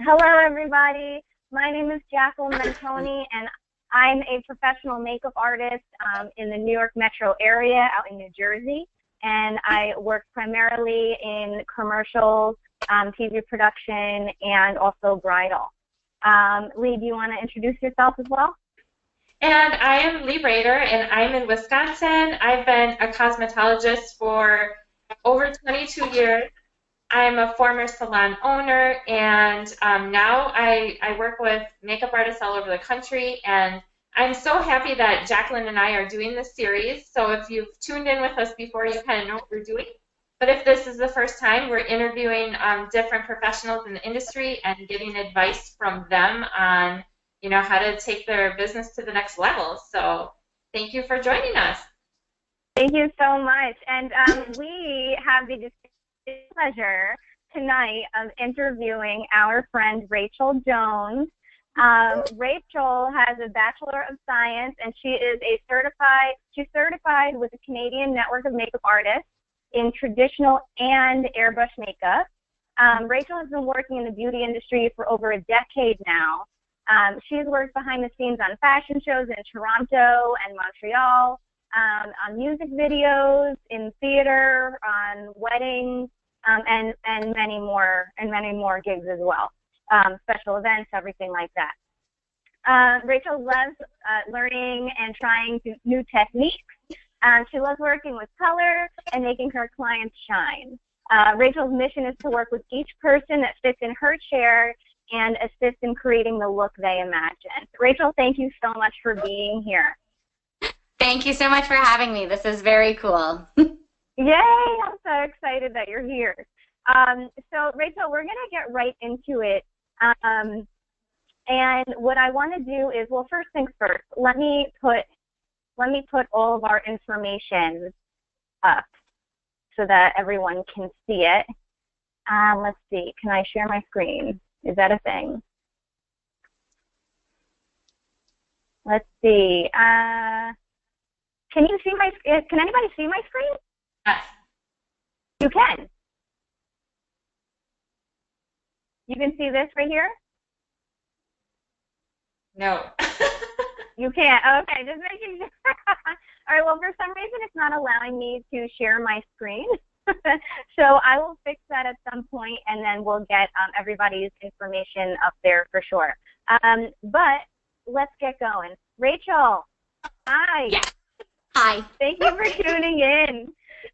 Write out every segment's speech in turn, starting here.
Hello, everybody. My name is Jacqueline Menconi, and I'm a professional makeup artist in the New York metro area out in New Jersey. And I work primarily in commercial TV production and also bridal. Leigh, do you want to introduce yourself as well? And I am Leigh Raeder, and I'm in Wisconsin. I've been a cosmetologist for over 22 years. I'm a former salon owner, and now I work with makeup artists all over the country. And I'm so happy that Jacqueline and I are doing this series. So if you've tuned in with us before, you kind of know what we're doing. But if this is the first time, we're interviewing different professionals in the industry and getting advice from them on, how to take their business to the next level. So thank you for joining us. Thank you so much. And we have the distinct pleasure tonight of interviewing our friend Rachel Jones. Rachel has a Bachelor of Science, and she's certified with the Canadian Network of Makeup Artists in traditional and airbrush makeup. Rachel has been working in the beauty industry for over a decade now. She's worked behind the scenes on fashion shows in Toronto and Montreal, on music videos, in theater, on weddings, and many more gigs as well. Special events, everything like that. Rachel loves learning and trying new techniques. She loves working with color and making her clients shine. Rachel's mission is to work with each person that fits in her chair and assist in creating the look they imagine. Rachel, thank you so much for being here. Thank you so much for having me. This is very cool. Yay! I'm so excited that you're here. So, Rachel, we're going to get right into it. And what I want to do is, well, first things first, let me put all of our information up so that everyone can see it. Let's see. Can I share my screen? Is that a thing? Let's see. Can anybody see my screen? Yes. You can. You can see this right here? No. You can't. Okay, just making sure. All right, well, for some reason, it's not allowing me to share my screen. So I will fix that at some point, and then we'll get everybody's information up there for sure. But let's get going. Rachel, hi. Yeah. Hi. Thank you for tuning in.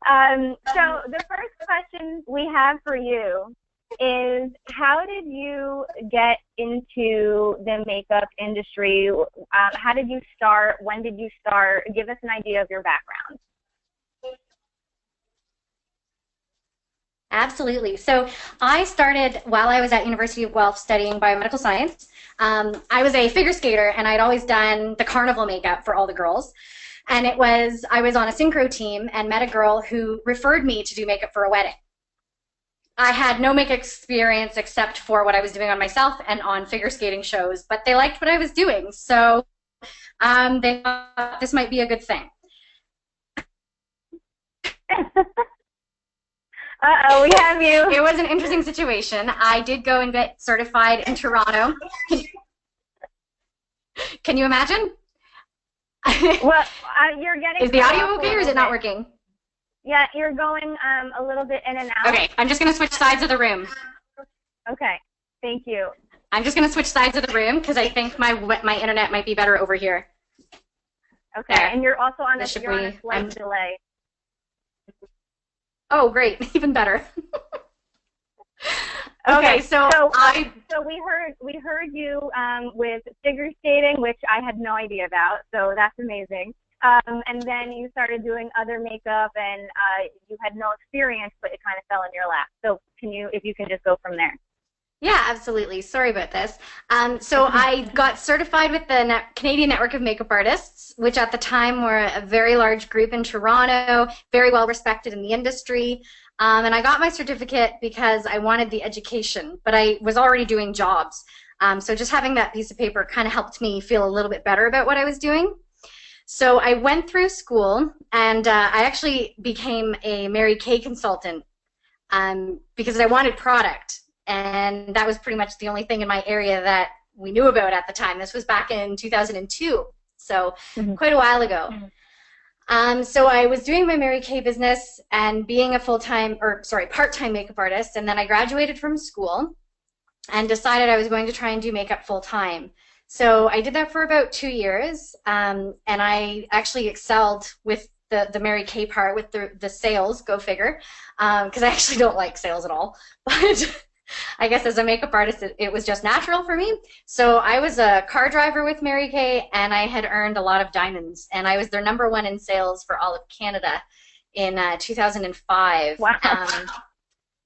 So the first question we have for you is, how did you get into the makeup industry? How did you start? When did you start? Give us an idea of your background. Absolutely. So I started while I was at University of Guelph studying biomedical science. I was a figure skater, and I'd always done the carnival makeup for all the girls. And I was on a synchro team and met a girl who referred me to do makeup for a wedding. I had no makeup experience except for what I was doing on myself and on figure skating shows, but they liked what I was doing, so they thought this might be a good thing. Uh-oh, we have you. It was an interesting situation. I did go and get certified in Toronto. Can you imagine? Well, you're getting... Is the audio okay, or is it not working? Yeah, you're going a little bit in and out. Okay, I'm just going to switch sides of the room. Okay, thank you. I'm just going to switch sides of the room because I think my internet might be better over here. Okay, there. And you're also on a slight delay. Oh, great, even better. Okay, so we heard you with figure skating, which I had no idea about, so that's amazing. And then you started doing other makeup, and you had no experience, but it kind of fell in your lap. So if you can just go from there. Yeah, absolutely. Sorry about this. So I got certified with the Canadian Network of Makeup Artists, which at the time were a very large group in Toronto, very well respected in the industry. And I got my certificate because I wanted the education, but I was already doing jobs. So just having that piece of paper kind of helped me feel a little bit better about what I was doing. So I went through school, and I actually became a Mary Kay consultant because I wanted product. and that was pretty much the only thing in my area that we knew about at the time. This was back in 2002, so quite a while ago. So I was doing my Mary Kay business and being a part-time makeup artist, and then I graduated from school and decided I was going to try and do makeup full-time. So I did that for about 2 years, and I actually excelled with the Mary Kay part, with the sales, go figure, because I actually don't like sales at all. But I guess as a makeup artist, it was just natural for me. So I was a car driver with Mary Kay, and I had earned a lot of diamonds, and I was their #1 in sales for all of Canada in 2005. Wow.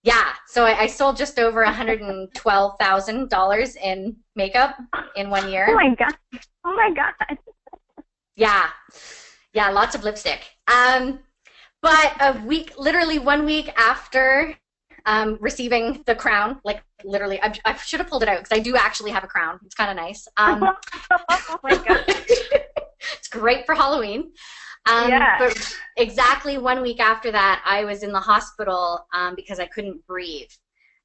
Yeah, so I sold just over $112,000 in makeup in 1 year. Oh my god! Oh my god! Yeah, lots of lipstick. But literally 1 week after receiving the crown, like literally, I should have pulled it out because I do actually have a crown. It's kind of nice. Oh my god! It's great for Halloween. But exactly 1 week after that, I was in the hospital because I couldn't breathe.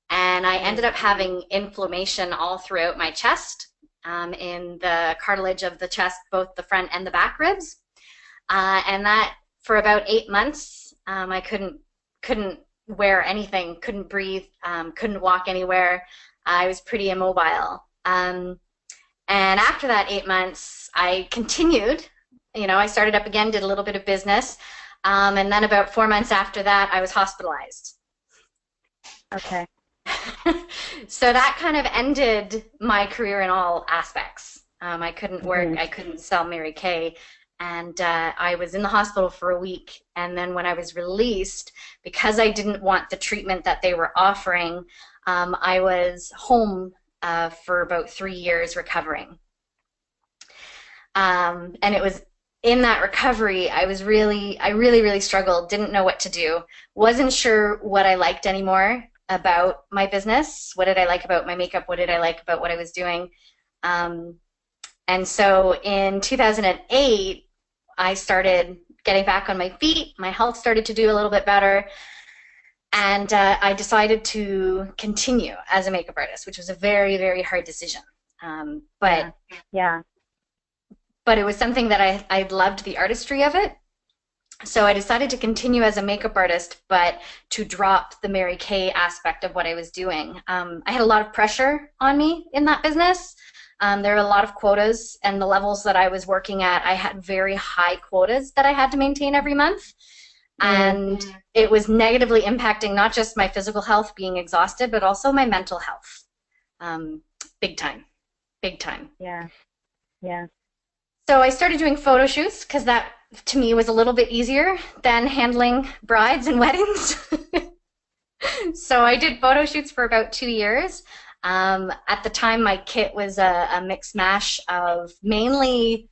And I ended up having inflammation all throughout my chest, in the cartilage of the chest, both the front and the back ribs. And that, for about 8 months, I couldn't wear anything, couldn't breathe, couldn't walk anywhere. I was pretty immobile. And after that 8 months, I continued. I started up again, did a little bit of business, and then about 4 months after that, I was hospitalized. Okay. So that kind of ended my career in all aspects. I couldn't work, I couldn't sell Mary Kay, and I was in the hospital for a week, and then when I was released, because I didn't want the treatment that they were offering, I was home for about 3 years recovering. And it was in that recovery, I really struggled, didn't know what to do, wasn't sure what I liked anymore about my business. What did I like about my makeup? What did I like about what I was doing? And so in 2008, I started getting back on my feet. My health started to do a little bit better. And I decided to continue as a makeup artist, which was a very, very hard decision. But it was something that I loved the artistry of it. So I decided to continue as a makeup artist, but to drop the Mary Kay aspect of what I was doing. I had a lot of pressure on me in that business. There were a lot of quotas, and the levels that I was working at, I had very high quotas that I had to maintain every month. And it was negatively impacting not just my physical health, being exhausted, but also my mental health. Big time. Yeah. So I started doing photo shoots because that, to me, was a little bit easier than handling brides and weddings. So I did photo shoots for about 2 years. At the time, my kit was a mix mash of mainly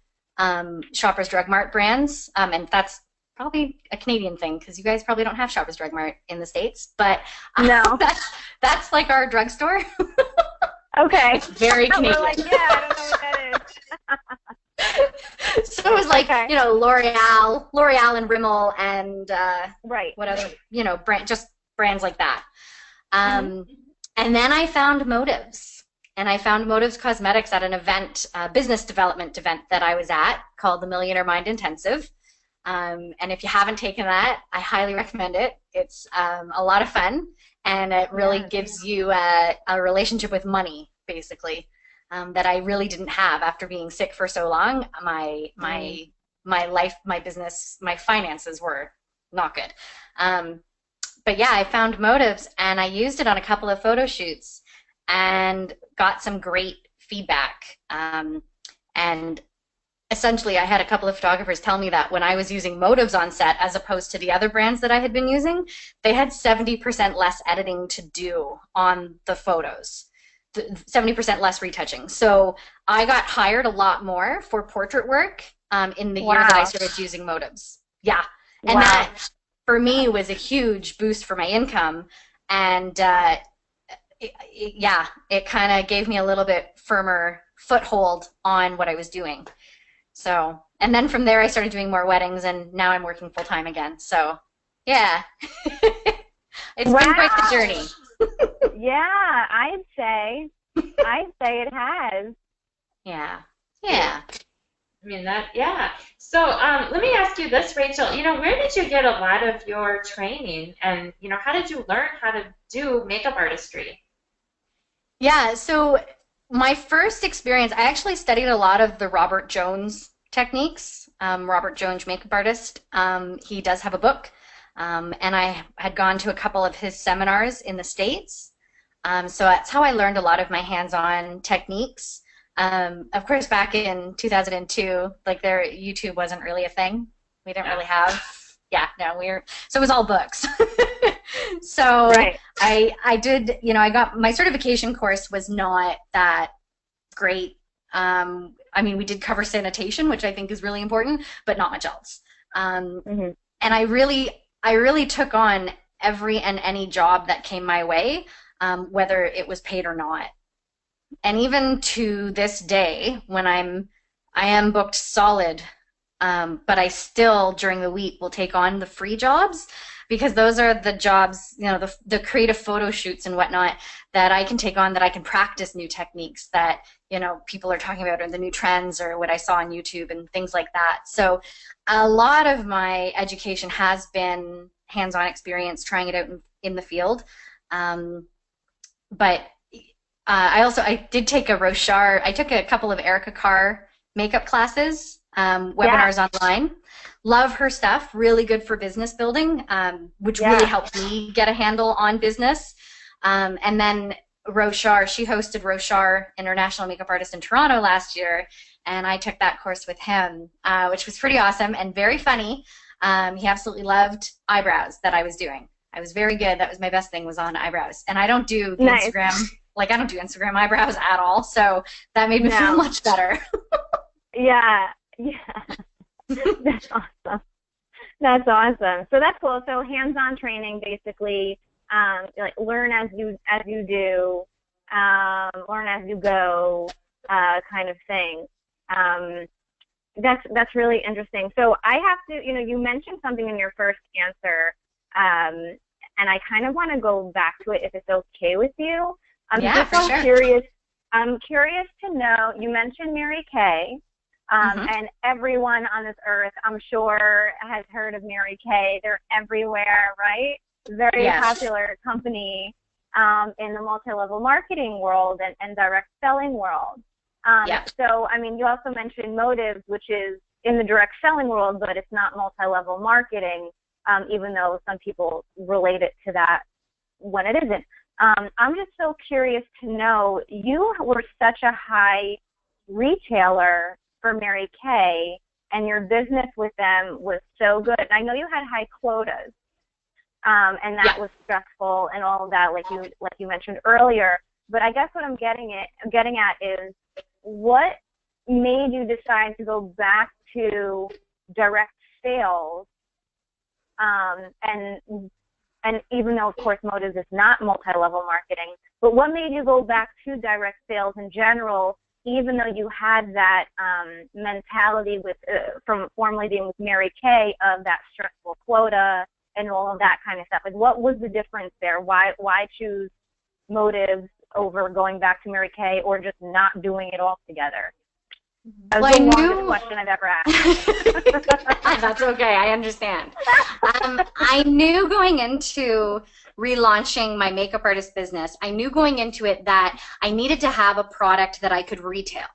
Shoppers Drug Mart brands, and that's probably a Canadian thing because you guys probably don't have Shoppers Drug Mart in the States, but no, that's like our drugstore. Okay. It's very Canadian. We're like, yeah, I don't know what that is. So it was like, L'Oreal and Rimmel and right. what other, just brands like that. And then I found Motives. And I found Motives Cosmetics at an event, a business development event that I was at called the Millionaire Mind Intensive. And if you haven't taken that, I highly recommend it. It's a lot of fun, and it really gives you a relationship with money, basically. That I really didn't have after being sick for so long. My life, my business, my finances were not good. But yeah, I found Motives, and I used it on a couple of photo shoots and got some great feedback. And essentially, I had a couple of photographers tell me that when I was using Motives on set as opposed to the other brands that I had been using, they had 70% less editing to do on the photos. 70% less retouching. So I got hired a lot more for portrait work in the year that I started using Motives. Yeah. And that, for me, was a huge boost for my income. And it kind of gave me a little bit firmer foothold on what I was doing. So, and then from there I started doing more weddings, and now I'm working full-time again. So, yeah. It's been quite the journey. Yeah, I'd say it has. Yeah. I mean yeah. So let me ask you this, Rachel. You know, where did you get a lot of your training, and you know, how did you learn how to do makeup artistry? Yeah, so my first experience, I actually studied a lot of the Robert Jones techniques. Robert Jones, makeup artist. He does have a book, and I had gone to a couple of his seminars in the States. So that's how I learned a lot of my hands-on techniques. Of course, back in 2002, like YouTube wasn't really a thing. We didn't really have, so it was all books. So right. I did, I got, my certification course was not that great. I mean, we did cover sanitation, which I think is really important, but not much else. And I really took on every and any job that came my way, whether it was paid or not. And even to this day, when I am booked solid, but I still during the week will take on the free jobs, because those are the jobs, the creative photo shoots and whatnot that I can take on, that I can practice new techniques that people are talking about, or the new trends, or what I saw on YouTube and things like that. So a lot of my education has been hands-on experience, trying it out in the field. But I did take I took a couple of Erica Carr makeup classes, webinars online. Love her stuff, really good for business building, which really helped me get a handle on business. And then Raeder, she hosted Raeder International Makeup Artist in Toronto last year, and I took that course with him, which was pretty awesome and very funny. He absolutely loved eyebrows that I was doing. I was very good. That was my best thing, was on eyebrows. And I don't do the Instagram, I don't do Instagram eyebrows at all, so that made me feel much better. Yeah. That's awesome. That's awesome. So that's cool. So hands-on training, basically, like learn as you do, learn as you go, kind of thing. That's really interesting. So I have to, you mentioned something in your first answer, and I kind of want to go back to it if it's okay with you. Sure. I'm curious to know, you mentioned Mary Kay, and everyone on this earth, I'm sure, has heard of Mary Kay. They're everywhere, right? Very popular company in the multi-level marketing world and direct selling world. So, I mean, you also mentioned Motives, which is in the direct selling world, but it's not multi-level marketing, even though some people relate it to that when it isn't. I'm just so curious to know, you were such a high retailer for Mary Kay, and your business with them was so good. And I know you had high quotas, and that was stressful and all of that, like you mentioned earlier. But I guess what I'm getting at is, what made you decide to go back to direct sales, and even though, of course, Motives is not multi-level marketing, but what made you go back to direct sales in general, even though you had that mentality from formerly being with Mary Kay of that stressful quota and all of that kind of stuff? Like, what was the difference there? Why choose Motives over going back to Mary Kay, or just not doing it altogether? That's the longest question I've ever asked. That's okay. I understand. I knew going into relaunching my makeup artist business, I knew going into it that I needed to have a product that I could retail.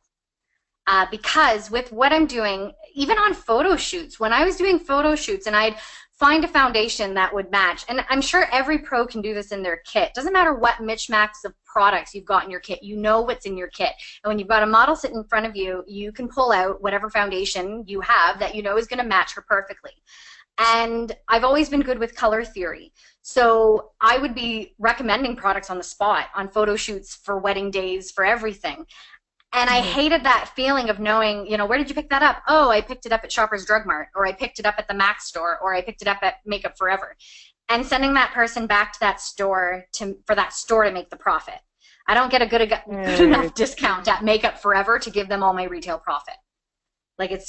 Because with what I'm doing, even on photo shoots, when I was doing photo shoots and I'd find a foundation that would match, and I'm sure every pro can do this in their kit. Doesn't matter what mix-max of products you've got in your kit, you know what's in your kit. And when you've got a model sitting in front of you, you can pull out whatever foundation you have that you know is going to match her perfectly. And I've always been good with color theory. So I would be recommending products on the spot, on photo shoots, for wedding days, for everything. And I hated that feeling of knowing, where did you pick that up? Oh, I picked it up at Shoppers Drug Mart, or I picked it up at the Mac store, or I picked it up at Makeup Forever. And sending that person back to that store for that store to make the profit. I don't get a good enough discount at Makeup Forever to give them all my retail profit. Like, it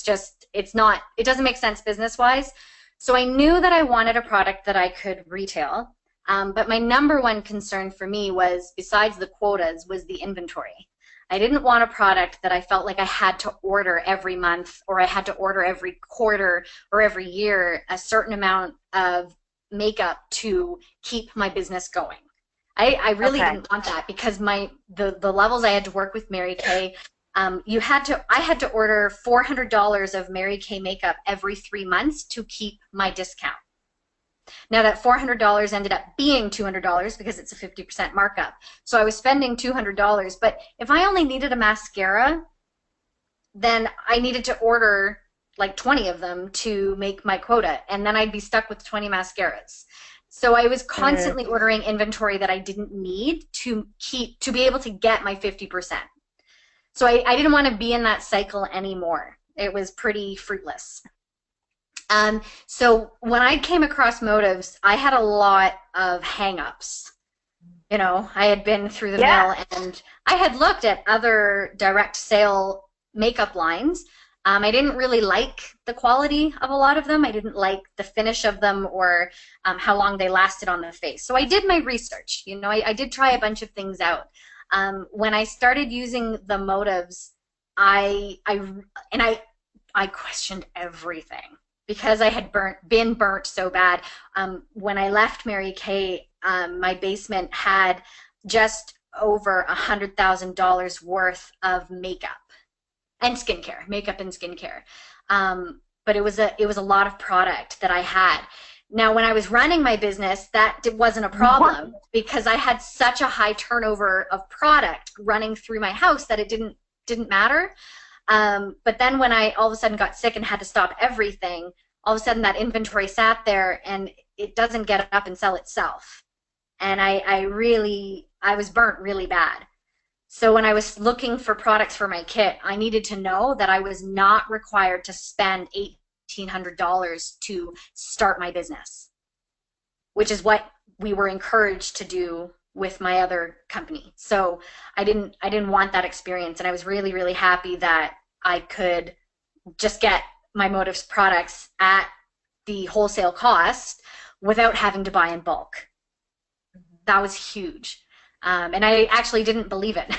doesn't make sense business-wise. So I knew that I wanted a product that I could retail. But my number one concern for me was, besides the quotas, was the inventory. I didn't want a product that I felt like I had to order every month, or I had to order every quarter or every year a certain amount of makeup to keep my business going. I really didn't want that, because the levels I had to work with Mary Kay, I had to order $400 of Mary Kay makeup every 3 months to keep my discount. Now that $400 ended up being $200 because it's a 50% markup. So I was spending $200, but if I only needed a mascara, then I needed to order like 20 of them to make my quota, and then I'd be stuck with 20 mascaras. So I was constantly ordering inventory that I didn't need to be able to get my 50%. So I didn't want to be in that cycle anymore. It was pretty fruitless. So when I came across Motives, I had a lot of hang-ups. You know, I had been through the mill, and I had looked at other direct sale makeup lines. I didn't really like the quality of a lot of them. I didn't like the finish of them, or how long they lasted on the face. So I did my research. You know, I did try a bunch of things out. When I started using the Motives, I questioned everything, because I had been burnt so bad. When I left Mary Kay, my basement had just over $100,000 worth of makeup and skincare, makeup and skincare. But it was a lot of product that I had. Now, when I was running my business, that wasn't a problem, because I had such a high turnover of product running through my house that it didn't matter. But then when I all of a sudden got sick and had to stop everything, all of a sudden that inventory sat there and it doesn't get up and sell itself. And I was burnt really bad. So when I was looking for products for my kit, I needed to know that I was not required to spend $1,800 to start my business, which is what we were encouraged to do with my other company. So I didn't want that experience, and I was really, really happy that I could just get my Motives products at the wholesale cost without having to buy in bulk. That was huge. And I actually didn't believe it.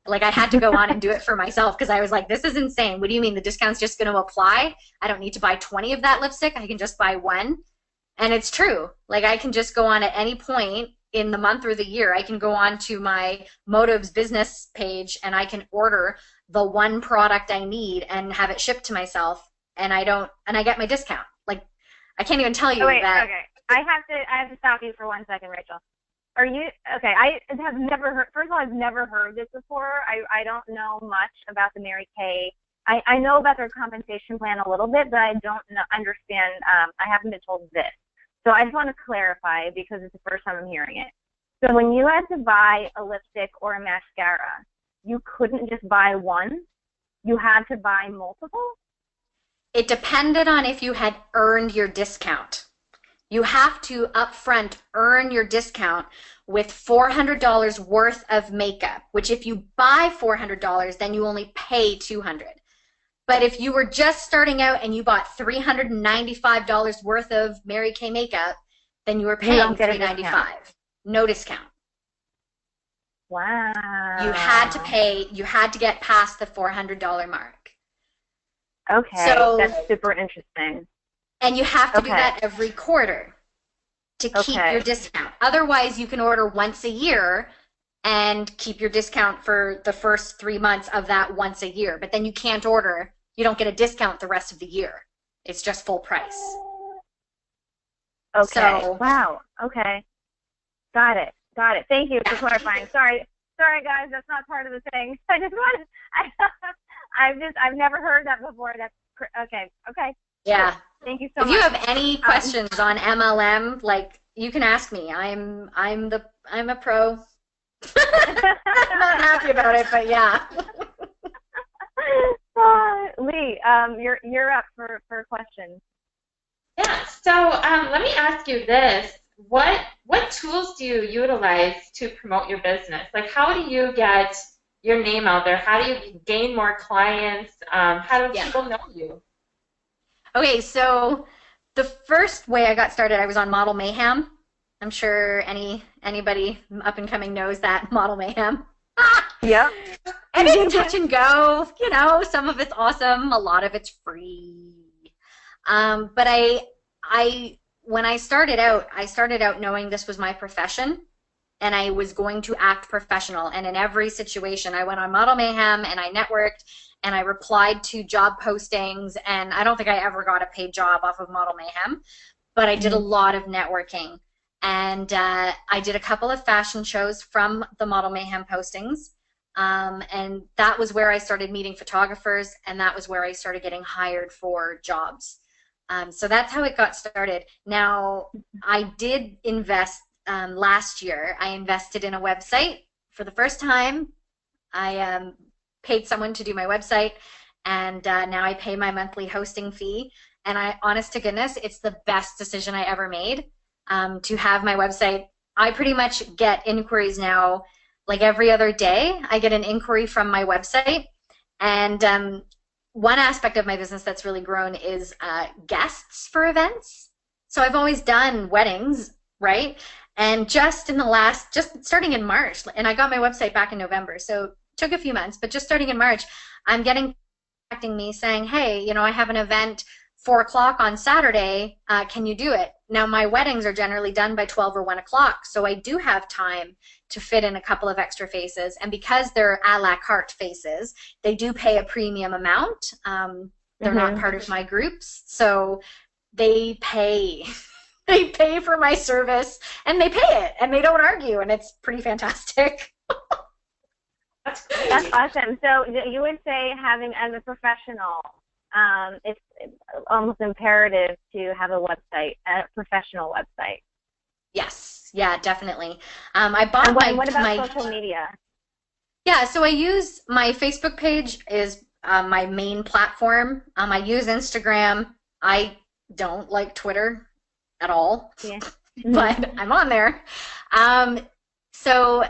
Like, I had to go on and do it for myself, because I was like, this is insane. What do you mean the discount's just going to apply? I don't need to buy 20 of that lipstick. I can just buy one. And it's true. Like, I can just go on at any point in the month or the year. I can go on to my Motives business page and I can order the one product I need and have it shipped to myself, and I get my discount. Like, I can't even tell you that. Okay. I have to stop you for 1 second, Rachel. Are you okay? I have never heard. First of all, I've never heard this before. I don't know much about the Mary Kay. I know about their compensation plan a little bit, but I don't understand. I haven't been told this. So I just want to clarify, because it's the first time I'm hearing it. So when you had to buy a lipstick or a mascara, you couldn't just buy one. You had to buy multiple. It depended on if you had earned your discount. You have to upfront earn your discount with $400 worth of makeup, which if you buy $400, then you only pay $200. But if you were just starting out and you bought $395 worth of Mary Kay makeup, then you were paying $395. No discount. Wow. You had to get past the $400 mark. Okay, so that's super interesting. And you have to do that every quarter to keep your discount. Otherwise, you can order once a year and keep your discount for the first 3 months of that once a year. But then you can't order. You don't get a discount the rest of the year. It's just full price. Okay. So, wow. Okay. Got it. Thank you for clarifying. Sorry, guys. That's not part of the thing. I just wanted. I've never heard that before. That's okay. Yeah. Thank you so much. If you have any questions on MLM, like, you can ask me. I'm a pro. I'm not happy about it, but yeah. Leigh, you're up for questions. Yeah. So let me ask you this: what tools do you utilize to promote your business? Like, how do you get your name out there? How do you gain more clients? How do people know you? Okay, so the first way I got started, I was on Model Mayhem. I'm sure anybody up and coming knows that Model Mayhem. Yep. And it's touch and go. You know, some of it's awesome, a lot of it's free. But when I started out knowing this was my profession, and I was going to act professional. And in every situation, I went on Model Mayhem and I networked and I replied to job postings. And I don't think I ever got a paid job off of Model Mayhem, but I did a lot of networking. And I did a couple of fashion shows from the Model Mayhem postings. And that was where I started meeting photographers, and that was where I started getting hired for jobs. So that's how it got started. Now, I did invest last year. I invested in a website for the first time. I paid someone to do my website, and now I pay my monthly hosting fee. And honest to goodness, it's the best decision I ever made to have my website. I pretty much get inquiries now, like every other day. I get an inquiry from my website, and one aspect of my business that's really grown is guests for events. So I've always done weddings, right? And just starting in March, and I got my website back in November, so it took a few months, but just starting in March, I'm getting contacting me saying, hey, you know, I have an event 4 o'clock on Saturday, can you do it? Now, my weddings are generally done by 12 or 1 o'clock, so I do have time to fit in a couple of extra faces, and because they're a la carte faces, they do pay a premium amount. They're not part of my groups, so they pay. They pay for my service, and they pay it, and they don't argue, and it's pretty fantastic. That's awesome. So you would say, having as a professional, it's almost imperative to have a website, a professional website. Yes, yeah, definitely. I bought and what about social media? Yeah, so I use my Facebook page is my main platform. I use Instagram. I don't like Twitter at all, yeah. But I'm on there. So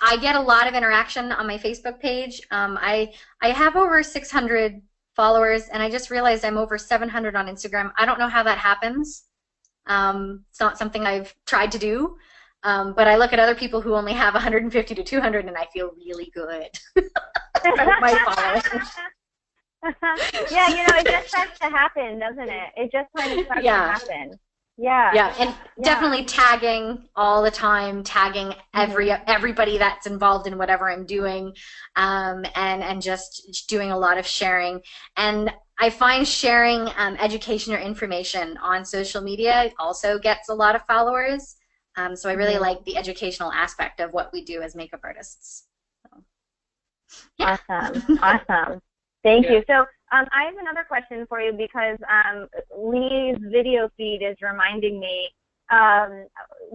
I get a lot of interaction on my Facebook page. I have over 600 followers, and I just realized I'm over 700 on Instagram. I don't know how that happens. It's not something I've tried to do, but I look at other people who only have 150 to 200, and I feel really good about my followers. Yeah, you know, it just starts to happen, doesn't it? It just kind of starts to happen. Yeah. Yeah, and definitely tagging all the time, tagging everybody that's involved in whatever I'm doing, and just doing a lot of sharing. And I find sharing education or information on social media also gets a lot of followers. So I really like the educational aspect of what we do as makeup artists. So, yeah. Awesome. Awesome. Thank you. So I have another question for you, because Leigh's video feed is reminding me,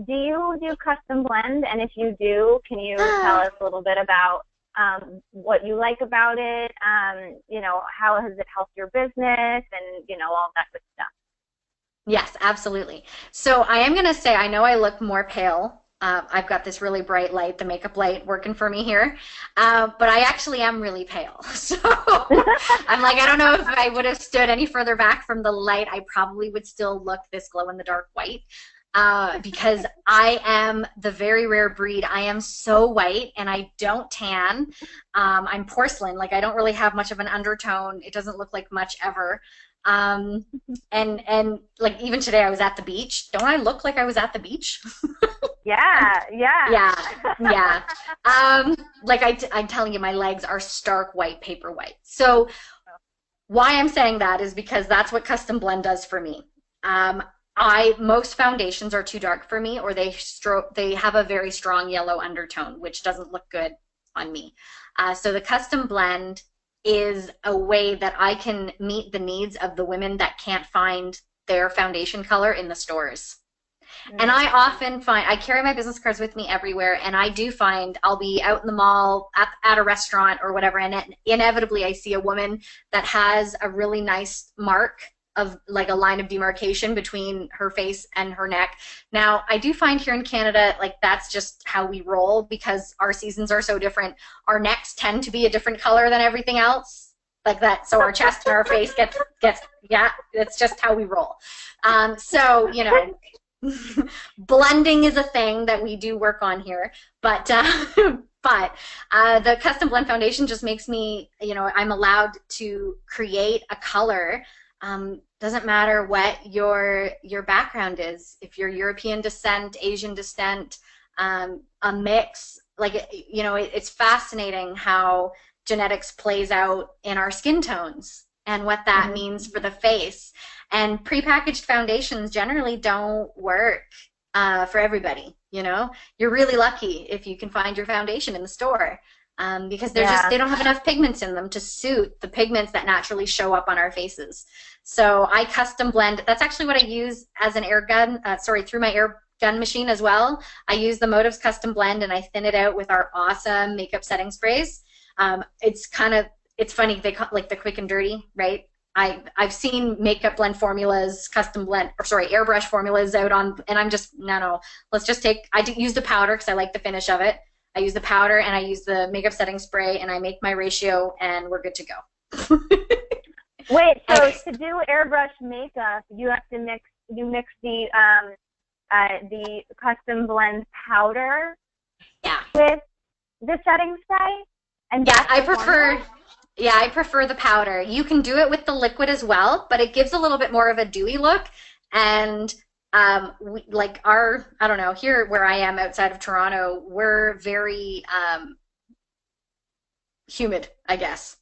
do you do custom blend? And if you do, can you tell us a little bit about what you like about it? You know, how has it helped your business, and, you know, all that good stuff? Yes, absolutely. So I am going to say, I know I look more pale. I've got this really bright light, the makeup light, working for me here, but I actually am really pale. So I'm like, I don't know if I would have stood any further back from the light, I probably would still look this glow-in-the-dark white, because I am the very rare breed. I am so white, and I don't tan. I'm porcelain. Like, I don't really have much of an undertone. It doesn't look like much ever. And like, even today I was at the beach. Don't I look like I was at the beach? Yeah. Like I'm telling you, my legs are stark white, paper white. So why I'm saying that is because that's what custom blend does for me. Most foundations are too dark for me, or they have a very strong yellow undertone, which doesn't look good on me. So the custom blend is a way that I can meet the needs of the women that can't find their foundation color in the stores. And I often find, I carry my business cards with me everywhere, and I do find I'll be out in the mall, at a restaurant or whatever, and inevitably I see a woman that has a really nice mark of like a line of demarcation between her face and her neck. Now, I do find here in Canada, like, that's just how we roll, because our seasons are so different. Our necks tend to be a different color than everything else, like that. So our chest and our face gets yeah, it's just how we roll. So, you know, Blending is a thing that we do work on here, but the custom blend foundation just makes me, you know, I'm allowed to create a color. Doesn't matter what your background is. If you're European descent, Asian descent, a mix, like, you know, it's fascinating how genetics plays out in our skin tones and what that means for the face. And prepackaged foundations generally don't work for everybody. You know, you're really lucky if you can find your foundation in the store, because they're just, they don't have enough pigments in them to suit the pigments that naturally show up on our faces. So I custom blend. That's actually what I use as an air gun, through my air gun machine as well. I use the Motives Custom Blend, and I thin it out with our awesome makeup setting sprays. It's funny, they call it like the quick and dirty, right? I've seen makeup blend formulas, airbrush formulas out on, and I'm just, no, let's just take, I use the powder because I like the finish of it. I use the powder and I use the makeup setting spray, and I make my ratio, and we're good to go. Wait, so to do airbrush makeup, you have to mix the custom blend powder with the setting spray? And I prefer the powder. You can do it with the liquid as well, but it gives a little bit more of a dewy look. And I don't know, here where I am outside of Toronto, we're very humid, I guess.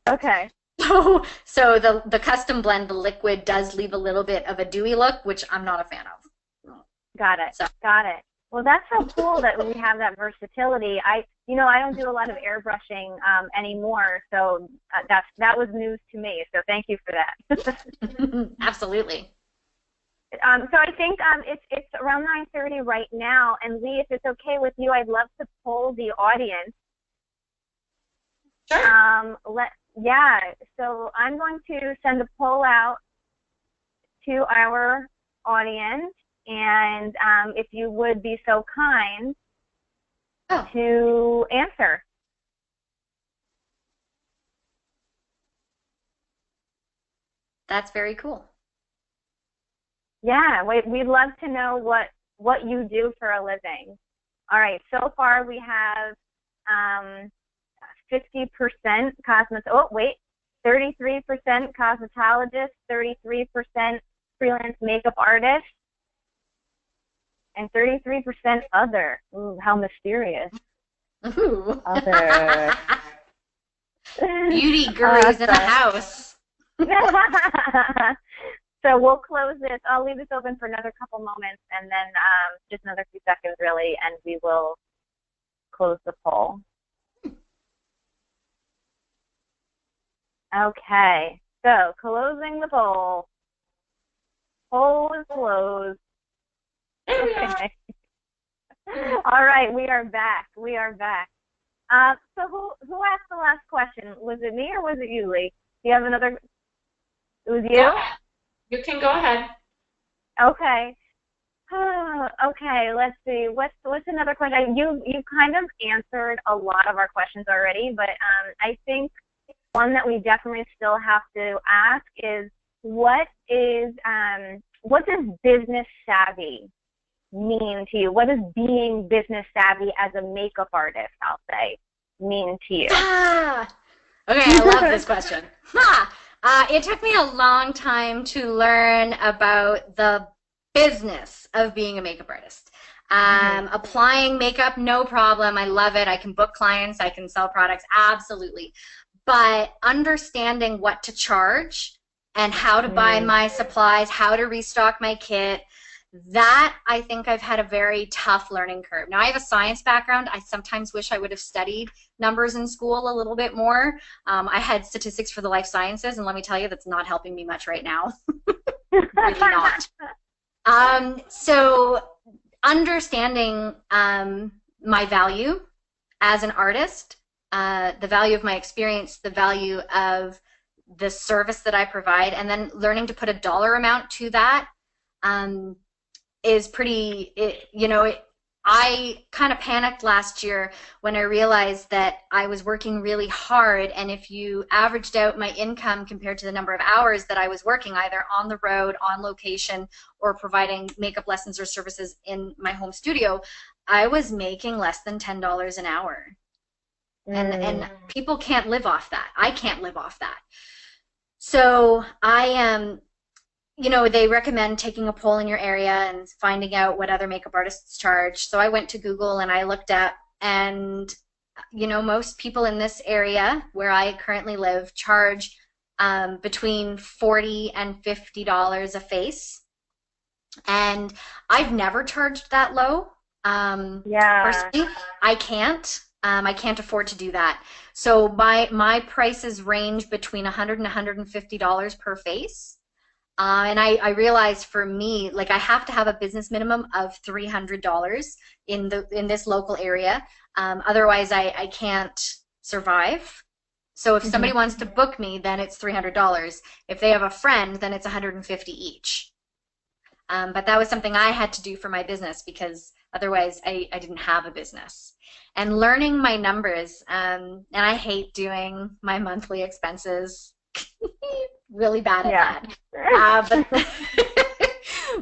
Okay. So the custom blend, the liquid, does leave a little bit of a dewy look, which I'm not a fan of. Got it. Got it. Well, that's so cool that we have that versatility. I don't do a lot of airbrushing anymore, so that was news to me. So thank you for that. Absolutely. So I think it's around 9:30 right now, and Leigh, if it's okay with you, I'd love to poll the audience. Sure. So I'm going to send a poll out to our audience. And if you would be so kind to answer. That's very cool. Yeah, we'd love to know what you do for a living. All right, so far we have 50% 33% cosmetologist, 33% freelance makeup artist, and 33% other. Ooh, how mysterious. Ooh. Other. Beauty gurus in the house. So we'll close this. I'll leave this open for another couple moments, and then just another few seconds, really, and we will close the poll. Okay. So closing the poll. Poll is closed. Okay. All right, we are back. So who asked the last question? Was it me or was it you, Leigh? Do you have another? It was you? You can go ahead. Okay. Okay, let's see. What's another question? You kind of answered a lot of our questions already, but I think one that we definitely still have to ask is what does business savvy mean to you? What does being business savvy as a makeup artist, I'll say, mean to you? Okay, I love this question. It took me a long time to learn about the business of being a makeup artist. Applying makeup, no problem. I love it. I can book clients. I can sell products. Absolutely. But understanding what to charge and how to buy my supplies, how to restock my kit, that I think I've had a very tough learning curve. Now I have a science background. I sometimes wish I would have studied numbers in school a little bit more. I had statistics for the life sciences, and let me tell you, that's not helping me much right now. Really not. So understanding my value as an artist, the value of my experience, the value of the service that I provide, and then learning to put a dollar amount to that is pretty, I kind of panicked last year when I realized that I was working really hard, and if you averaged out my income compared to the number of hours that I was working, either on the road, on location, or providing makeup lessons or services in my home studio, I was making less than $10 an hour. And people can't live off that. I can't live off that. So I am, you know, they recommend taking a poll in your area and finding out what other makeup artists charge. So I went to Google and I looked up, and, you know, most people in this area where I currently live charge between $40 and $50 a face. And I've never charged that low. Personally, I can't. I can't afford to do that. So my prices range between $100 and $150 per face. And I realized for me, like, I have to have a business minimum of $300 in this local area. Otherwise, I can't survive. So if somebody wants to book me, then it's $300. If they have a friend, then it's $150 each. But that was something I had to do for my business, because otherwise I didn't have a business. And learning my numbers, and I hate doing my monthly expenses. Really bad at that.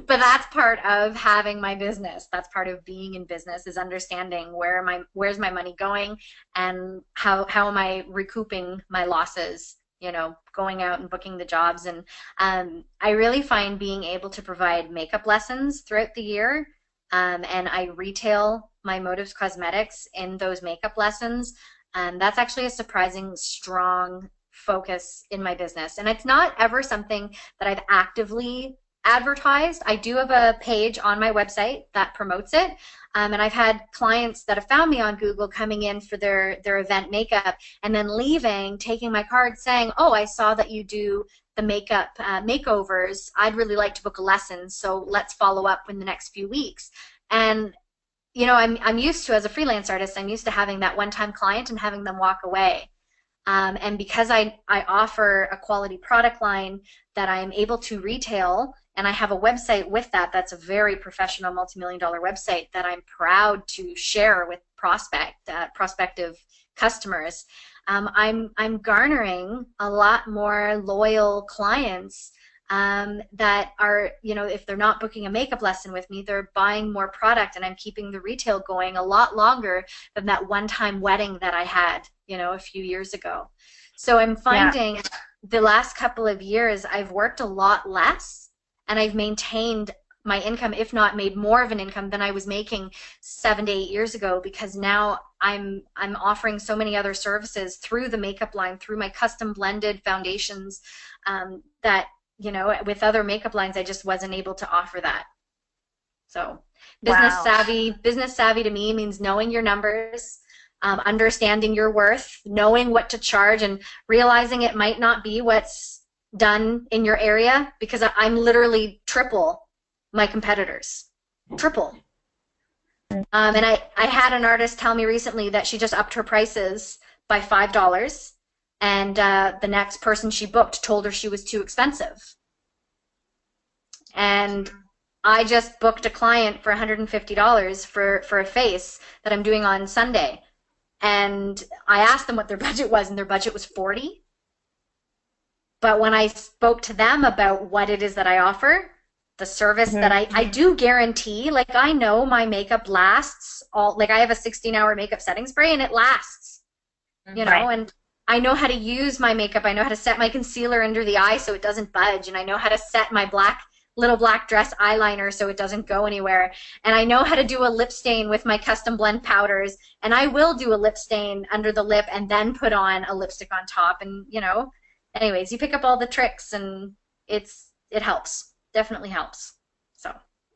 But that's part of having my business. That's part of being in business, is understanding where's my money going, and how am I recouping my losses, you know, going out and booking the jobs. And I really find being able to provide makeup lessons throughout the year, and I retail my Motives Cosmetics in those makeup lessons, that's actually a surprising strong focus in my business. And it's not ever something that I've actively advertised. I do have a page on my website that promotes it, and I've had clients that have found me on Google coming in for their event makeup, and then leaving, taking my card, saying, oh, I saw that you do the makeup makeovers. I'd really like to book a lesson, so let's follow up in the next few weeks. And you know, I'm used to, as a freelance artist, I'm used to having that one-time client and having them walk away. And because I offer a quality product line that I'm able to retail, and I have a website with that, that's a very professional multi-million-dollar website that I'm proud to share with prospective customers, I'm garnering a lot more loyal clients that are, you know, if they're not booking a makeup lesson with me, they're buying more product, and I'm keeping the retail going a lot longer than that one-time wedding that I had, you know, a few years ago. So I'm finding the last couple of years I've worked a lot less, and I've maintained my income, if not made more of an income than I was making 7 to 8 years ago, because now I'm offering so many other services through the makeup line, through my custom blended foundations, that, you know, with other makeup lines I just wasn't able to offer that. So business savvy to me means knowing your numbers, understanding your worth, knowing what to charge, and realizing it might not be what's done in your area, because I'm literally triple my competitors. Triple. And I had an artist tell me recently that she just upped her prices by $5, and the next person she booked told her she was too expensive. And I just booked a client for $150 for a face that I'm doing on Sunday. And I asked them what their budget was, and their budget was $40. But when I spoke to them about what it is that I offer, the service that I do guarantee, like, I know my makeup lasts like, I have a 16-hour makeup setting spray, and it lasts, you know, and I know how to use my makeup. I know how to set my concealer under the eye so it doesn't budge, and I know how to set my little black dress eyeliner so it doesn't go anywhere, and I know how to do a lip stain with my custom blend powders, and I will do a lip stain under the lip and then put on a lipstick on top. And, you know, anyways, you pick up all the tricks, and it helps. Definitely helps. So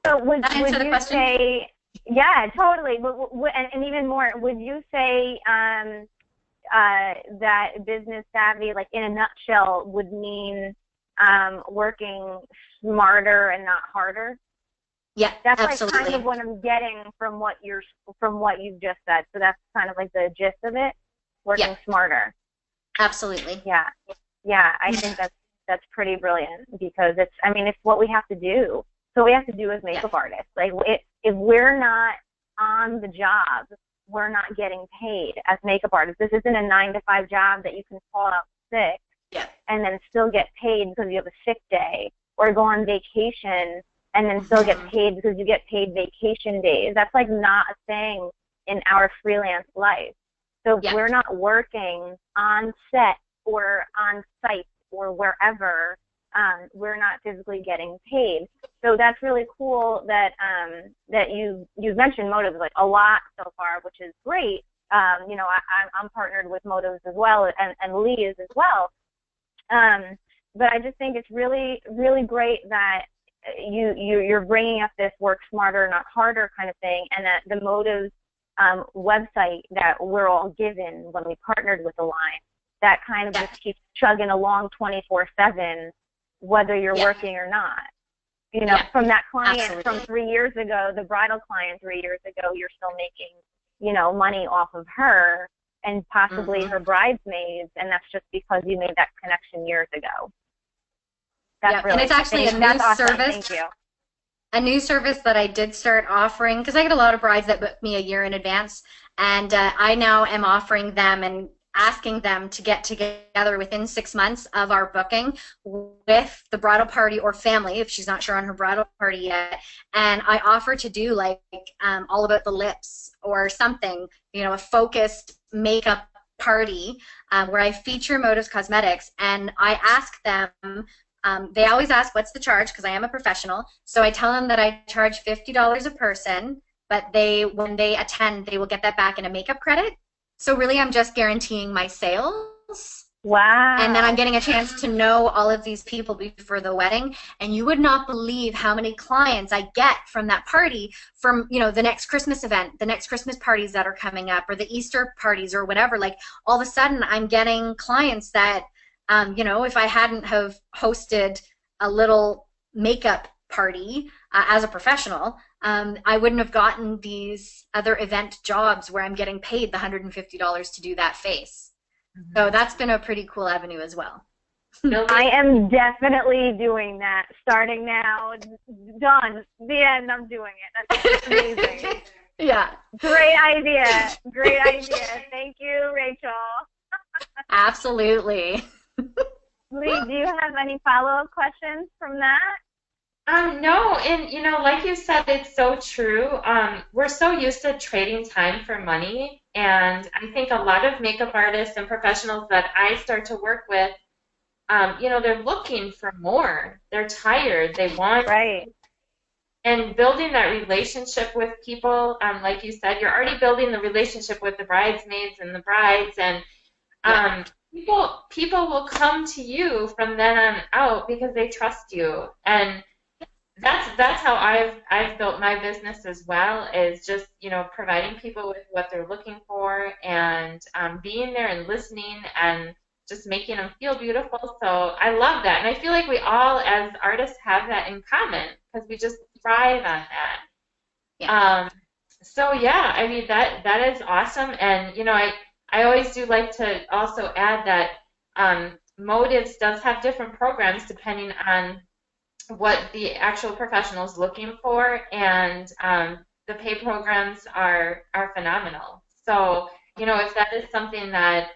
would you say, yeah, totally, and even more, would you say that business savvy, like, in a nutshell, would mean working smarter and not harder? Yeah, that's absolutely. Like kind of what I'm getting from what you've just said. So that's kind of like the gist of it. Working smarter. Absolutely. Yeah. I think that's pretty brilliant, because it's what we have to do. So we have to do as makeup artists. Like, if we're not on the job, we're not getting paid as makeup artists. This isn't a 9-to-5 job that you can call out sick and then still get paid because you have a sick day, or go on vacation and then still get paid because you get paid vacation days. That's like not a thing in our freelance life. So if we're not working on set or on site or wherever, we're not physically getting paid. So that's really cool that that you've mentioned Motives like a lot so far, which is great. You know, I'm partnered with Motives as well, and Leigh is as well. But I just think it's really, really great that you're bringing up this work smarter, not harder kind of thing, and that the Motives website that we're all given when we partnered with the line, that kind of just keeps chugging along 24/7, whether you're working or not. You know, from that client from 3 years ago, the bridal client 3 years ago, you're still making, you know, money off of her and possibly her bridesmaids, and that's just because you made that connection years ago. That's really, and it's actually a new service. Thank you. A new service that I did start offering, because I get a lot of brides that book me a year in advance, and I now am offering them and asking them to get together within 6 months of our booking with the bridal party or family, if she's not sure on her bridal party yet, and I offer to do like all about the lips or something, you know, a focused makeup party where I feature Motives Cosmetics, and I ask them, they always ask, what's the charge, because I am a professional, so I tell them that I charge $50 a person, but when they attend, they will get that back in a makeup credit. So really, I'm just guaranteeing my sales. Wow. And then I'm getting a chance to know all of these people before the wedding. And you would not believe how many clients I get from that party, from, you know, the next Christmas event, the next Christmas parties that are coming up, or the Easter parties or whatever. Like, all of a sudden, I'm getting clients that, you know, if I hadn't have hosted a little makeup party as a professional, I wouldn't have gotten these other event jobs where I'm getting paid the $150 to do that face. So that's been a pretty cool avenue as well. I am definitely doing that. Starting now, done. The end. I'm doing it. That's amazing. Yeah. Great idea. Great idea. Thank you, Rachel. Absolutely. Leigh, do you have any follow-up questions from that? No, and you know, like you said, it's so true. We're so used to trading time for money, and I think a lot of makeup artists and professionals that I start to work with, you know, they're looking for more. They're tired. They want and building that relationship with people, like you said, you're already building the relationship with the bridesmaids and the brides, and people will come to you from then on out because they trust you, and that's how I've built my business as well, is just, you know, providing people with what they're looking for, and being there and listening and just making them feel beautiful. So I love that, and I feel like we all as artists have that in common because we just thrive on that. So yeah, I mean, that is awesome, and you know, I always do like to also add that Motives does have different programs depending on what the actual professional is looking for, and the pay programs are phenomenal. So, you know, if that is something that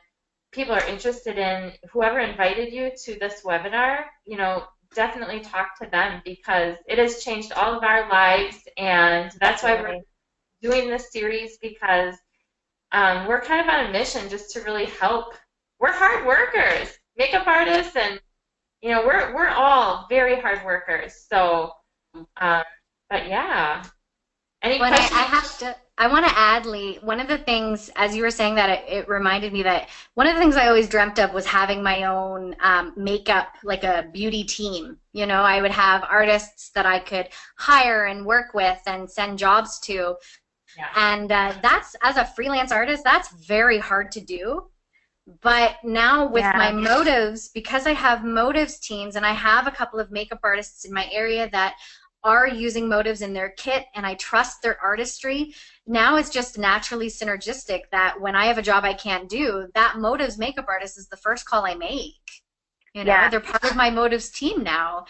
people are interested in, whoever invited you to this webinar, you know, definitely talk to them, because it has changed all of our lives, and that's why we're doing this series, because we're kind of on a mission just to really help. We're hard workers, makeup artists, and you know, we're all very hard workers. So, but yeah. Any questions? I want to add, Leigh, one of the things, as you were saying that, it reminded me that one of the things I always dreamt of was having my own makeup, like a beauty team. You know, I would have artists that I could hire and work with and send jobs to. Yeah. And that's, as a freelance artist, that's very hard to do. But now with my Motives, because I have Motives teams, and I have a couple of makeup artists in my area that are using Motives in their kit, and I trust their artistry, now it's just naturally synergistic that when I have a job I can't do, that Motives makeup artist is the first call I make. You know, they're part of my Motives team now.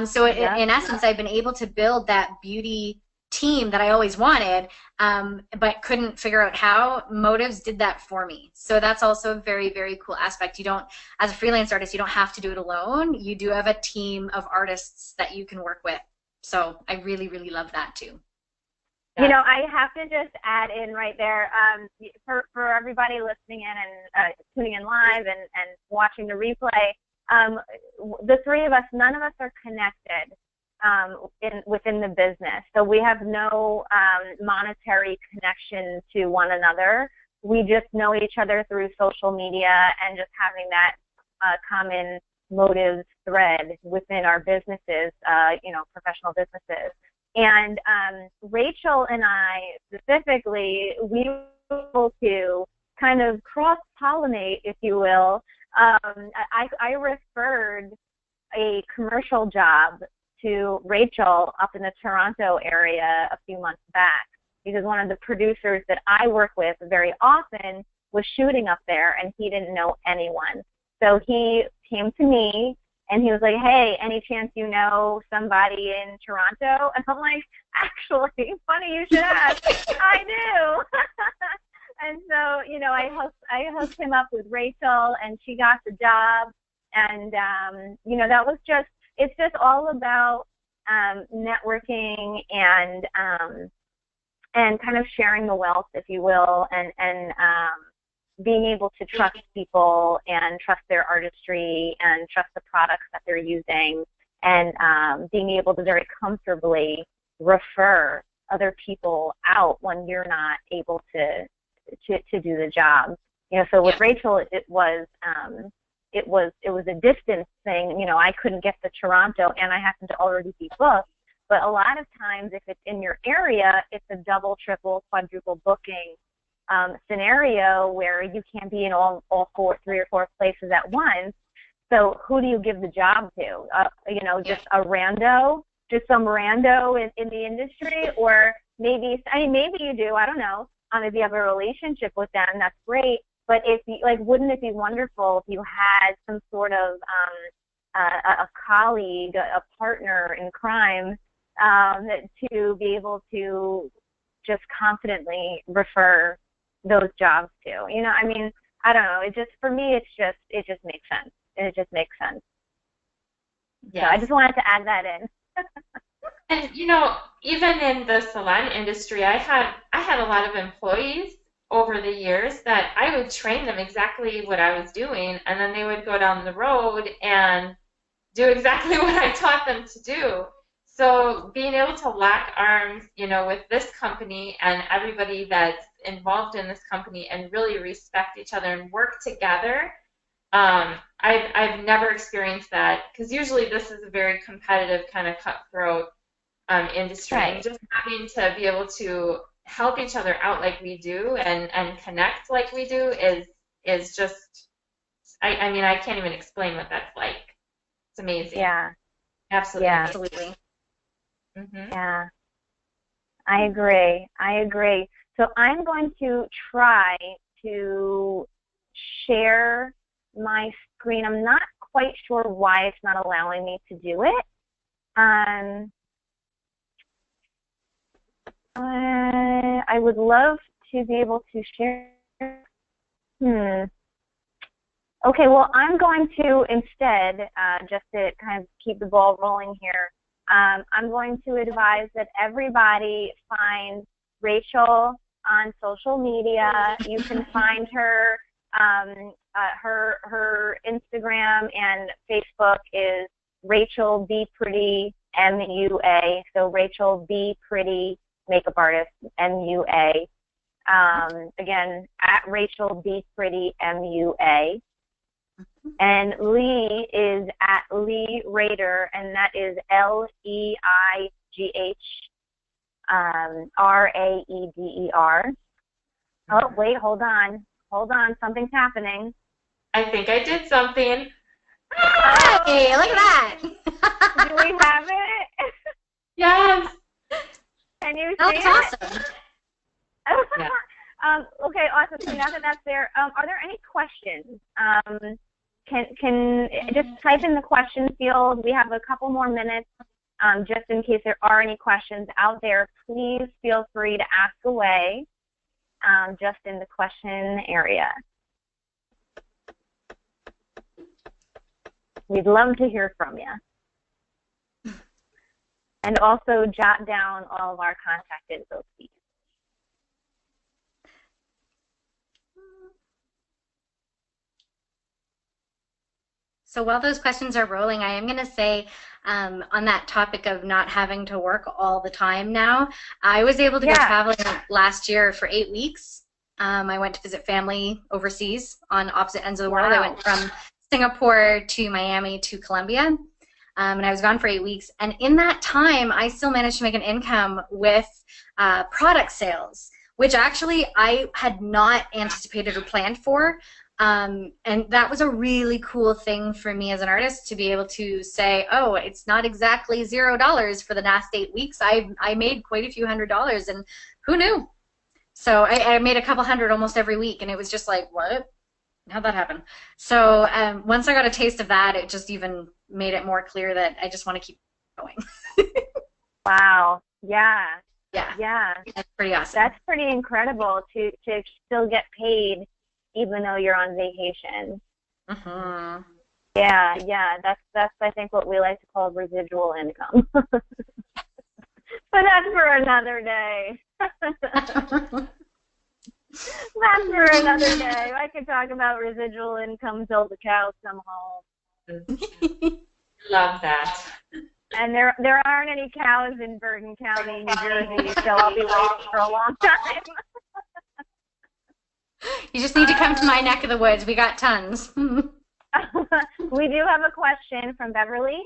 So in essence, I've been able to build that beauty team that I always wanted, but couldn't figure out how. Motives did that for me. So that's also a very, very cool aspect. You don't, as a freelance artist, you don't have to do it alone. You do have a team of artists that you can work with. So I really, really love that too. You know, I have to just add in right there, for everybody listening in and tuning in live and watching the replay, the three of us, none of us are connected within the business. So we have no monetary connection to one another. We just know each other through social media and just having that common motives thread within our businesses, you know, professional businesses. And Rachel and I specifically, we were able to kind of cross-pollinate, if you will. I referred a commercial job to Rachel up in the Toronto area a few months back because one of the producers that I work with very often was shooting up there and he didn't know anyone. So he came to me and he was like, hey, any chance you know somebody in Toronto? And I'm like, actually, funny you should ask. I do. And so, you know, I hooked him up with Rachel, and she got the job. And, you know, that was just, it's just all about networking and kind of sharing the wealth, if you will, and being able to trust people and trust their artistry and trust the products that they're using, and being able to very comfortably refer other people out when you're not able to do the job. You know, so with Rachel, it was a distance thing. You know, I couldn't get to Toronto, and I happened to already be booked. But a lot of times, if it's in your area, it's a double, triple, quadruple booking scenario where you can't be in all three or four places at once. So who do you give the job to? You know, just a rando, just some rando in the industry, or maybe you do. I don't know. If you have a relationship with them, that's great. But if you, like, wouldn't it be wonderful if you had some sort of a colleague, a partner in crime, to be able to just confidently refer those jobs to? You know, I mean, I don't know. It just, for me, it just makes sense. It just makes sense. Yeah. So I just wanted to add that in. And you know, even in the salon industry, I had a lot of employees over the years that I would train them exactly what I was doing, and then they would go down the road and do exactly what I taught them to do. So being able to lock arms, you know, with this company and everybody that's involved in this company and really respect each other and work together, I've never experienced that, because usually this is a very competitive kind of cutthroat industry. Right. And just having to be able to help each other out like we do and connect like we do is just, I mean, I can't even explain what that's like. It's amazing. Yeah. Absolutely. Yeah. Absolutely. Mm-hmm. Yeah. I agree. So I'm going to try to share my screen. I'm not quite sure why it's not allowing me to do it. I would love to be able to share. Okay, well, I'm going to instead, just to kind of keep the ball rolling here, I'm going to advise that everybody find Rachel on social media. You can find her. Her Instagram and Facebook is Rachel Be Pretty MUA. So Rachel Be Pretty Makeup Artist MUA. Again, at Rachel Be Pretty MUA. And Leigh is at Leigh Raeder, and that is LEIGH RAEDER. Oh, wait, hold on, something's happening. I think I did something. Hey, look at that. Do we have it? Yes. Can you see That's it? awesome. Yeah. Okay, awesome. So now that that's there, are there any questions? Can just type in the question field. We have a couple more minutes. Just in case there are any questions out there, please feel free to ask away just in the question area. We'd love to hear from you. And also jot down all of our contact info, please. So while those questions are rolling, I am going to say on that topic of not having to work all the time now, I was able to go traveling last year for 8 weeks. I went to visit family overseas on opposite ends of the world. I went from Singapore to Miami to Colombia, and I was gone for 8 weeks. And in that time, I still managed to make an income with product sales, which actually I had not anticipated or planned for. And that was a really cool thing for me as an artist to be able to say, oh, it's not exactly $0 for the last 8 weeks. I made quite a few $100s, and who knew? So I made a couple hundred almost every week, and it was just like, what? How'd that happen? So once I got a taste of that, it just even made it more clear that I just want to keep going. Wow. Yeah. Yeah. Yeah. That's pretty awesome. That's pretty incredible to still get paid even though you're on vacation. Mm-hmm. Yeah, yeah. That's I think what we like to call residual income. But that's for another day. That's for another day. I could talk about residual income till the cows come home. Love that. And there aren't any cows in Bergen County, New Jersey, so I'll be waiting for a long time. You just need to come to my neck of the woods. We got tons. We do have a question from Beverly.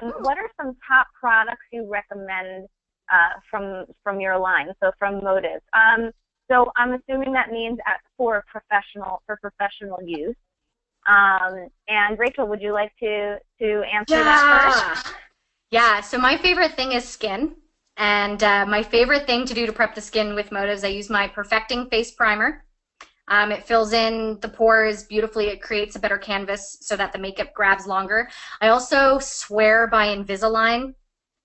What are some top products you recommend from your line? So from Motive. So I'm assuming that means for professional use. And Rachel, would you like to answer that first? Yeah. So my favorite thing is skin, and my favorite thing to do to prep the skin with Motives, I use my Perfecting Face Primer. It fills in the pores beautifully. It creates a better canvas so that the makeup grabs longer. I also swear by Invisalign.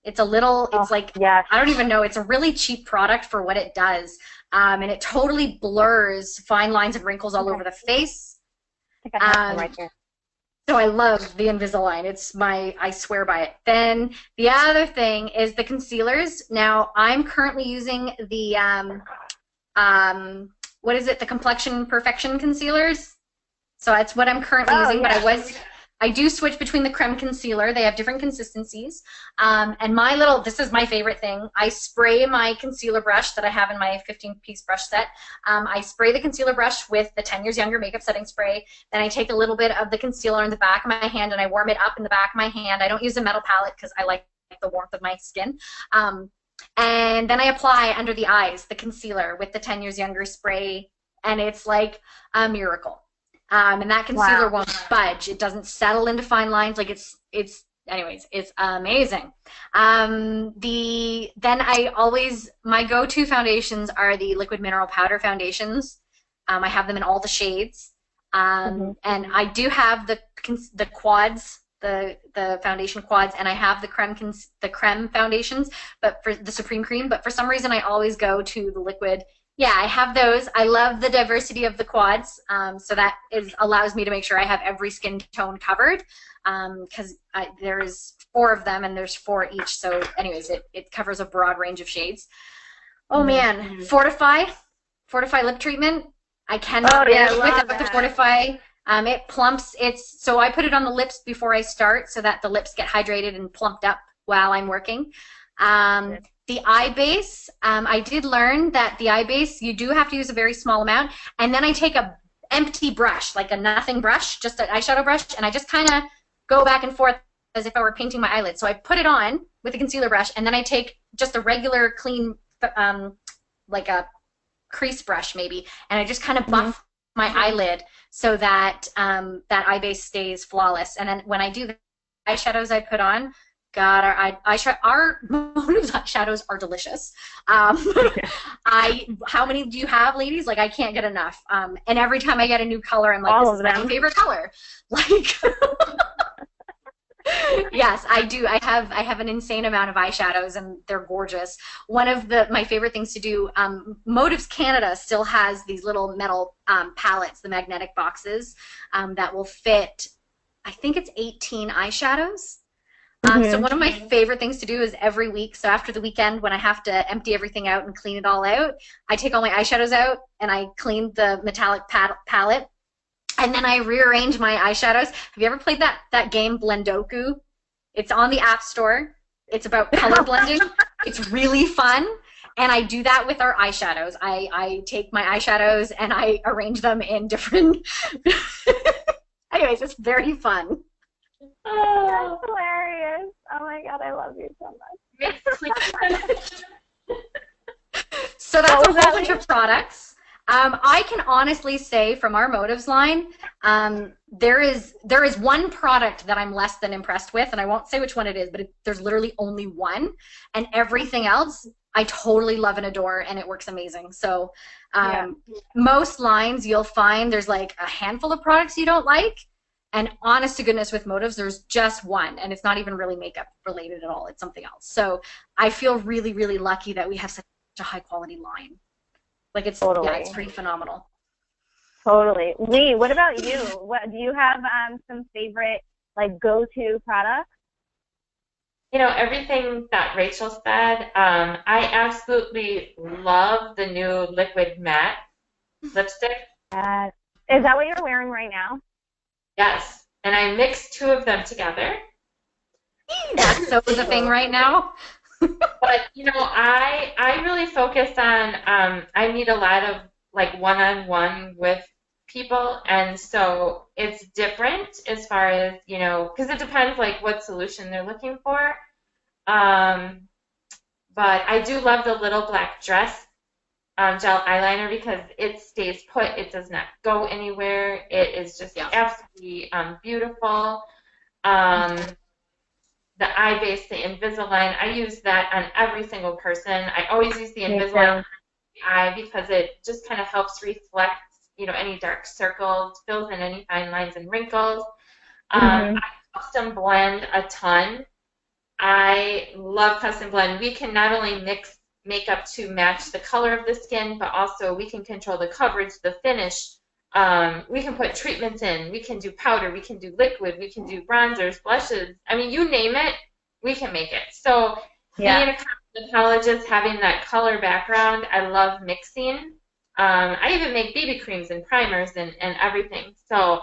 It's a little, I don't even know, it's a really cheap product for what it does. And it totally blurs fine lines and wrinkles all over the face. I think I have some right here. So I love the Invisalign. I swear by it. Then the other thing is the concealers. Now I'm currently using the, what is it? The Complexion Perfection concealers. So that's what I'm currently using. Yeah. But I do switch between the creme concealer. They have different consistencies. And this is my favorite thing. I spray my concealer brush that I have in my 15-piece brush set. I spray the concealer brush with the 10 Years Younger makeup setting spray. Then I take a little bit of the concealer in the back of my hand and I warm it up in the back of my hand. I don't use a metal palette because I like the warmth of my skin. And then I apply under the eyes the concealer with the 10 Years Younger spray, and it's like a miracle. And that concealer won't budge. It doesn't settle into fine lines. Like anyways, it's amazing. My go-to foundations are the liquid mineral powder foundations. I have them in all the shades. And I do have the quads, the foundation quads, and I have the creme foundations, but for the Supreme Cream, but for some reason I always go to the liquid. Yeah, I have those. I love the diversity of the quads, so that allows me to make sure I have every skin tone covered, because there's 4 of them and there's 4 each, so anyways, it covers a broad range of shades. Oh man, Fortify lip treatment. I cannot live without the Fortify. It plumps. So I put it on the lips before I start so that the lips get hydrated and plumped up while I'm working. The eye base, I did learn that the eye base, you do have to use a very small amount, and then I take a empty brush, like a nothing brush, just an eyeshadow brush, and I just kind of go back and forth as if I were painting my eyelids. So I put it on with a concealer brush, and then I take just a regular clean, like a crease brush maybe, and I just kind of buff my eyelid so that that eye base stays flawless. And then when I do the eyeshadows I put on, God, our Motives eyeshadows are delicious. How many do you have, ladies? Like, I can't get enough. And every time I get a new color, I'm like, this is my favorite color. Like, Yes, I do. I have an insane amount of eyeshadows, and they're gorgeous. One of my favorite things to do, Motives Canada still has these little metal palettes, the magnetic boxes, that will fit, I think it's 18 eyeshadows. So one of my favorite things to do is every week, so after the weekend when I have to empty everything out and clean it all out, I take all my eyeshadows out and I clean the metallic palette, and then I rearrange my eyeshadows. Have you ever played that game Blendoku? It's on the App Store. It's about color blending. It's really fun. And I do that with our eyeshadows. I take my eyeshadows and I arrange them in different... Anyways, it's very fun. Oh, that's hilarious. Oh my God, I love you so much. So that's a whole bunch of products. I can honestly say from our Motives line, there is one product that I'm less than impressed with, and I won't say which one it is, but there's literally only one, and everything else I totally love and adore, and it works amazing. So most lines you'll find there's like a handful of products you don't like, and honest to goodness with Motives, there's just one, and it's not even really makeup related at all. It's something else. So I feel really, really lucky that we have such a high quality line. Like it's it's pretty phenomenal. Totally. Leigh, what about you? What do you have some favorite like go-to products? You know, everything that Rachel said, I absolutely love the new liquid matte lipstick. Is that what you're wearing right now? Yes, and I mixed two of them together. That's so the thing right now. But, you know, I really focus on, I meet a lot of, like, one-on-one with people, and so it's different as far as, you know, because it depends, like, what solution they're looking for. But I do love the little black dress gel eyeliner because it stays put. It does not go anywhere. It is just absolutely beautiful. The eye base, the Invisalign, I use that on every single person. I always use the Invisalign on the eye because it just kind of helps reflect, you know, any dark circles, fills in any fine lines and wrinkles. I custom blend a ton. I love custom blend. We can not only mix makeup to match the color of the skin, but also we can control the coverage, the finish. We can put treatments in. We can do powder. We can do liquid. We can do bronzers, blushes. I mean, you name it, we can make it. So being a cosmetologist, having that color background, I love mixing. I even make BB creams and primers and everything. So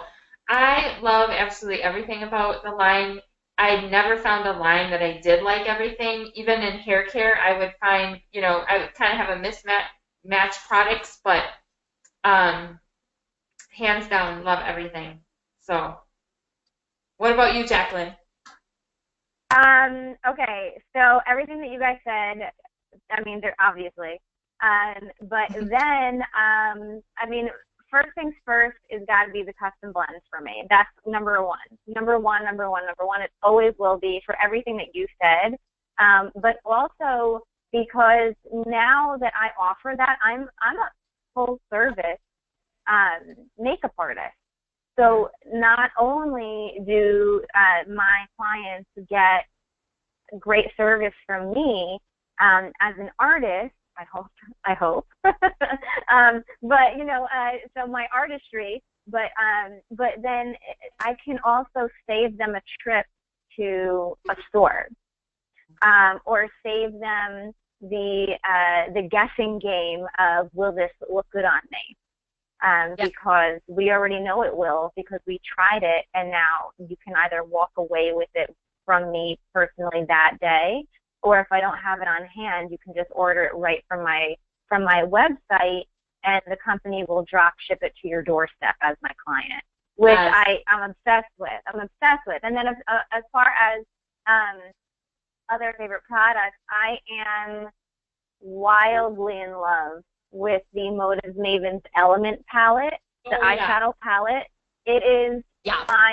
I love absolutely everything about the line. I never found a line that I did like everything. Even in hair care, I would find, you know, I would kind of have a mismatch products, but hands down, love everything. So, what about you, Jacqueline? Okay, so everything that you guys said, I mean, they're obviously. But then, I mean, first things first is got to be the custom blends for me. That's number one. Number one. It always will be for everything that you said. But also because now that I offer that, I'm a full service makeup artist. So not only do my clients get great service from me as an artist, I hope. But you know, so my artistry, but then I can also save them a trip to a store, or save them the guessing game of will this look good on me? Because we already know it will because we tried it, and now you can either walk away with it from me personally that day, or if I don't have it on hand, you can just order it right from my website, and the company will drop ship it to your doorstep as my client, which I'm obsessed with. And then as far as other favorite products, I am wildly in love with the Motives Maven's Element palette, the eyeshadow palette. It is,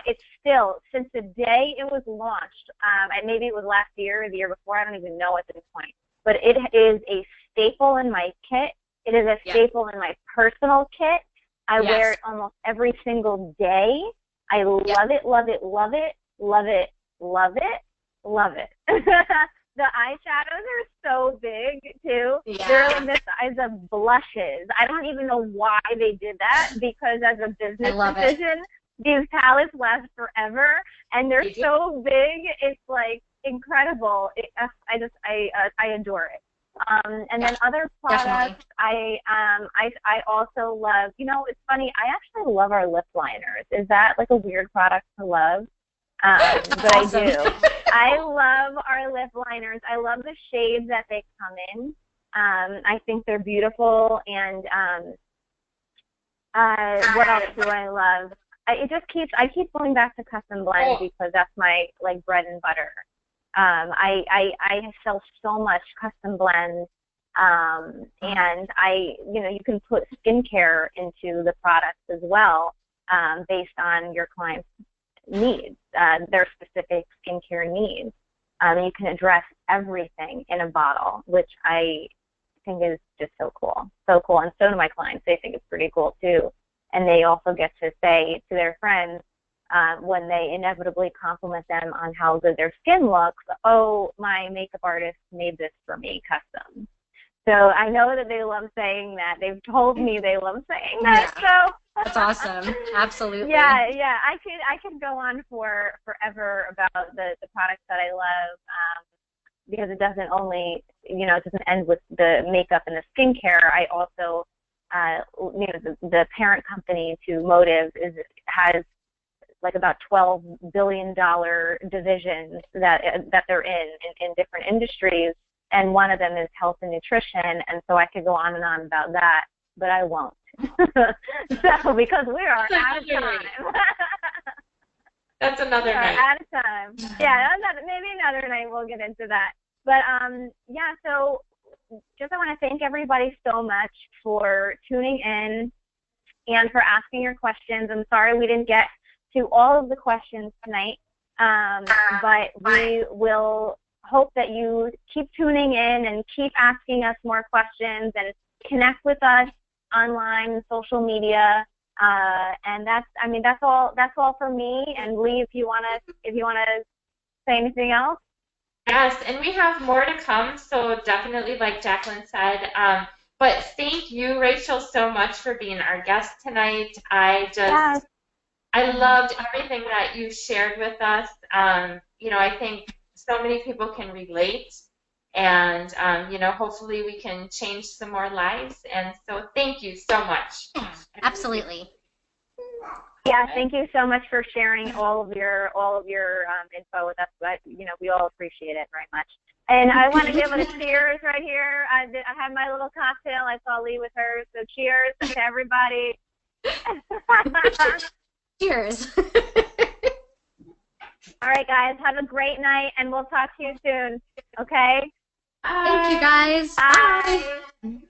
it's still, since the day it was launched, and maybe it was last year or the year before, I don't even know at this point, but it is a staple in my kit. It is a staple in my personal kit. I wear it almost every single day. I love it, love it, love it, love it, Love it. Love it. The eyeshadows are so big, too. Yeah. They're like the size of blushes. I don't even know why they did that, because as a business decision, these palettes last forever, and they're so big. It's like incredible. I adore it. And then other products, I also love. You know, it's funny. I actually love our lip liners. Is that like a weird product to love? But awesome. I do. I love our lip liners. I love the shades that they come in. I think they're beautiful. And what else do I love? I keep going back to custom blends because that's my like bread and butter. I sell so much custom blends, and you can put skincare into the products as well, based on your client's needs, their specific skincare needs. You can address everything in a bottle, which I think is just so cool. So cool. And so do my clients. They think it's pretty cool too. And they also get to say to their friends, when they inevitably compliment them on how good their skin looks, oh, my makeup artist made this for me custom. So I know that they love saying that. They've told me they love saying that. Yeah. So that's awesome. Absolutely. Yeah. I could go on forever about the products that I love, because it doesn't only, it doesn't end with the makeup and the skincare. I also, the parent company to Motive has like about $12 billion divisions that they're in different industries, and one of them is health and nutrition, and so I could go on and on about that, but I won't. So because we are out of time. That's another night. Out of time. Yeah, maybe another night we'll get into that. But so just I want to thank everybody so much for tuning in and for asking your questions. I'm sorry we didn't get to all of the questions tonight, but we will hope that you keep tuning in and keep asking us more questions and connect with us online, social media, and that's all for me. And Leigh, if you wanna say anything else. Yes, and we have more to come, so definitely, like Jacqueline said. But thank you, Rachel, so much for being our guest tonight. I loved everything that you shared with us. I think so many people can relate, and hopefully we can change some more lives. And so thank you so much. Absolutely. Yeah, thank you so much for sharing all of your info with us. But we all appreciate it very much. And I want to give it a cheers right here. I had my little cocktail. I saw Leigh with hers. So cheers to everybody. Cheers. All right, guys. Have a great night, and we'll talk to you soon. Okay? Thank you, guys. Bye. Bye.